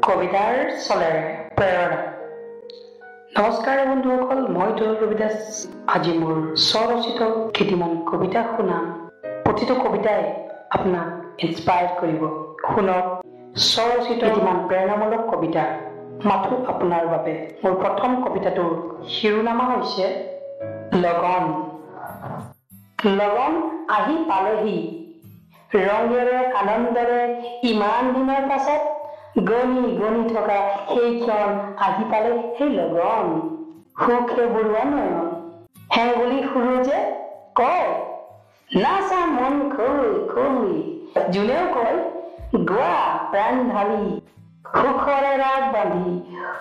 কবিতাৰ চলেৰে প্ৰেৰণা। নমস্কাৰ বন্ধুসকল, মই তৰুণ কবিদাস। আজি মোৰ স্বৰচিত কেইটিমান কবিতা শুনাম। প্ৰতিটো কবিতাই আপোনাক ইনস্পায়াৰ কৰিব। শুনক স্বৰচিত কেইটিমান প্ৰেৰণামূলক কবিতা মাথো আপোনাৰ বাবে। মোৰ প্ৰথম কবিতাটোৰ শিৰোনামা হৈছে লগন। লগন আহি পালেহি ৰঙেৰে আনন্দৰে, ইমান দিনৰ পাছত গণি গণি থকা সেই ক্ষণ আহি পালে সেই লগন। সুখে বুৰুৱা নয়ন হেঙুলি সুৰুজে কয়, নাচা মন খুলি খুলি। যোনেও কয় গোৱা প্ৰাণ ঢালি, সুখৰে ৰাগ বান্ধি,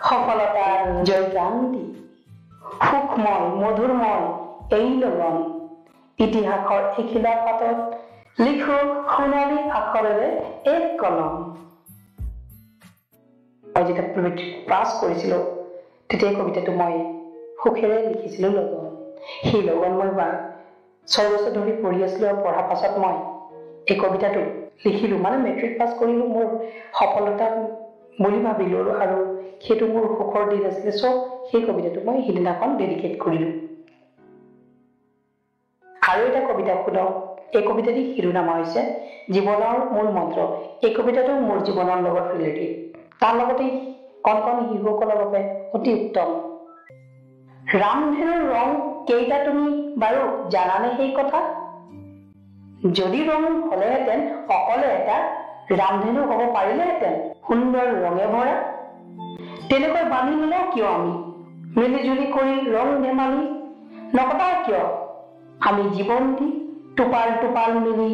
সফলতাৰ জয়গান দি। সুখময় মধুৰময় এই লগন, ইতিহাসৰ এখিলা পাতত লিখো সোণালী আখৰেৰে এক কলম। মই যেতিয়া ক্লাছ কৰিছিলোঁ তেতিয়া কবিতাটো মই সুখেৰে লিখিছিলোঁ লগন। সেই লগন মই 6 বছৰ ধৰি পঢ়ি আছিলোঁ আৰু পঢ়াৰ পাছত মই এই কবিতাটো লিখিলোঁ। মানে মেট্ৰিক পাছ কৰিলোঁ, মোৰ সফলতা বুলি ভাবিলোঁ আৰু সেইটো মোৰ সুখৰ দিন আছিলে। চ' সেই কবিতাটো মই সিদিনাখন ডেডিকেট কৰিলোঁ। আৰু এটা কবিতা শুনক। এই কবিতাটিৰ শিৰোনামা হৈছে জীৱনৰ মূল মন্ত্ৰ। এই কবিতাটো মোৰ জীৱনৰ লগত ৰিলেটেড, তাৰ লগতে কণ কণ শিশুসকলৰ বাবে অতি উত্তম। ৰামধেনুৰ ৰং কেইটা তুমি বাৰু জানানে সেই কথা? যদি ৰং হলেহেঁতেন অকলে এটা ৰামধেনু হব পাৰিলেহেঁতেন সুন্দৰ ৰঙে ভৰা। তেনেকৈ বান্ধি নিলে কিয় আমি মিলি জুলি কৰি ৰং ধেমালি নকটা কিয়? আমি জীৱন দি টোপাল টোপাল মিলি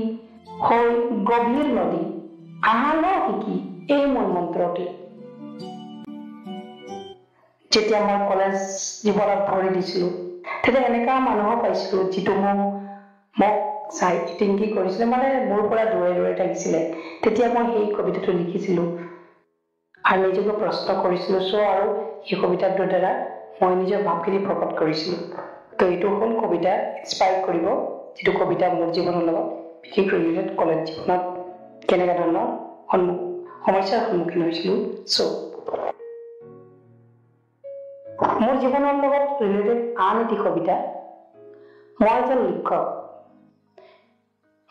হৈ গভীৰ নদী। আহা ন শিকি এই মূল মন্ত্ৰটি। যেতিয়া মই কলেজ জীৱনত ভৰি দিছিলোঁ তেতিয়া এনেকুৱা মানুহক পাইছিলোঁ যিটো মোক চাই ইটিংকি কৰিছিলে, মানে মোৰ পৰা দূৰে দূৰে থাকিছিলে। তেতিয়া মই সেই কবিতাটো লিখিছিলোঁ আৰু নিজকে প্ৰশ্ন কৰিছিলোঁ। আৰু এই কবিতাটোৰ দ্বাৰা মই নিজৰ ভাৱখিনি প্ৰকট কৰিছিলোঁ। তো এইটো হ'ল কবিতা ইনস্পায়াৰ কৰিব, যিটো কবিতা মোৰ জীৱনৰ লগত বিশেষ ৰিলেটেড। কলেজ জীৱনত কেনেকুৱা ধৰণৰ সমস্যাৰ সন্মুখীন হৈছিলোঁ। মোৰ জীৱনৰ লগত ৰিলেটেড আন এটি কবিতা। মই এজন লিখক।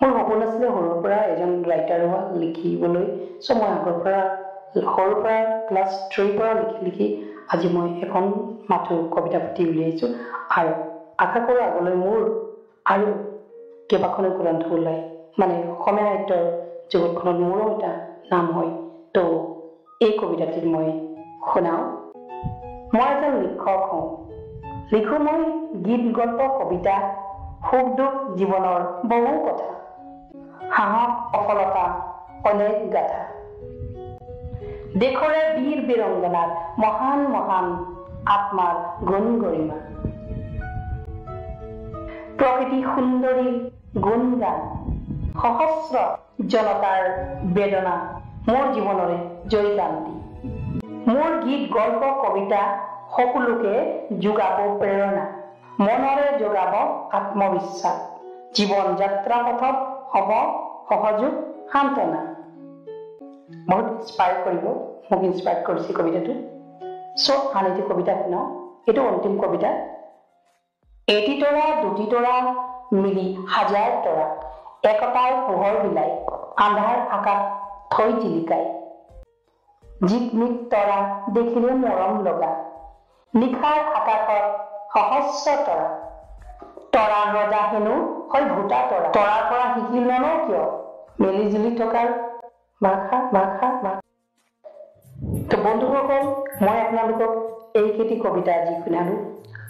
মোৰ সপোন আছিলে সৰুৰ পৰা এজন ৰাইটাৰ হোৱা, লিখিবলৈ। চ' মই সৰুৰ পৰা ক্লাছ 3 পৰা লিখি আজি মই এখন মাথো কবিতা পুথি উলিয়াইছোঁ আৰু আশা কৰোঁ আগলৈ মোৰ আৰু কেইবাখনো গ্ৰন্থ ওলাই, মানে অসমীয়া সাহিত্যৰ জগতখনত মোৰো এটা নাম হয়। তো এই কবিতাটি মই শুনাওঁ। মই এজন লিখক হওঁ, লিখোঁ মই গীত গল্প কবিতা, সুখ দুখ জীৱনৰ বহু কথা, সাহস সফলতা অনেক গাথা। দেশৰে বীৰ বীৰংগনাৰ মহান মহান আত্মাৰ গুণ গৰিমা, প্ৰকৃতি সুন্দৰীৰ গুণ গান, সহস্ৰ জনতাৰ বেদনা মোৰ জীৱনৰে জয়গান দি। মোৰ গীত গল্প কবিতা সকলোকে যোগাব প্ৰেৰণা, মনৰে যোগাব আত্মবিশ্বাস, জীৱন যাত্ৰা পথত হব সহযোগ সান্তনা। বহুত ইনস্পায়াৰ কৰিব, মোক ইনস্পায়াৰ কৰিছে কবিতাটো। চ' আন এটি কবিতা শুনাওঁ। এইটো অন্তিম কবিতা। এটি তৰা দুটি তৰা মিলি হাজাৰ তৰা, একতাৰ পোহৰ বিলাই, আন্ধাৰ আকাশ থৈ জিলিকাই। জিকমিক তৰা দেখিলে মৰম লগা, নিশাৰ আকাশত সহস্ৰ তৰা। তৰাৰ ৰজা হেনো হয় ভোটা তৰা, তৰাৰ পৰা শিকিল ন কিয় মিলি জুলি থকাৰ ভাষা ভাষা ভাষা। তো বন্ধুসকল, মই আপোনালোকক এইকেইটি কবিতা আজি শুনালোঁ।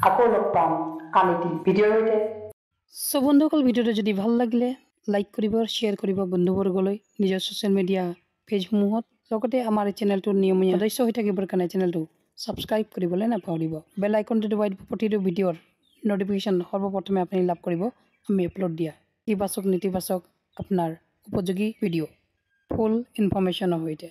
আকৌ লগ পাম আন এটি ভিডিঅ'ৰ সৈতে। চ' বন্ধুসকল, ভিডিঅ'টো যদি ভাল লাগিলে লাইক কৰিব, শ্বেয়াৰ কৰিব বন্ধুবৰ্গলৈ নিজৰ ছ'চিয়েল মিডিয়া পেজসমূহত। লগতে আমাৰ এই চেনেলটোৰ নিয়মীয়া সদস্য হৈ থাকিবৰ কাৰণে চেনেলটো ছাবস্ক্ৰাইব কৰিবলৈ নাপাহৰিব। বেল আইকনটো দবাই প্ৰতিটো ভিডিঅ'ৰ ন'টিফিকেশ্যন সৰ্বপ্ৰথমে আপুনি লাভ কৰিব আমি আপলোড দিয়া ইতিবাচক নেতিবাচক আপোনাৰ উপযোগী ভিডিঅ' ফুল ইনফৰ্মেশ্যনৰ সৈতে।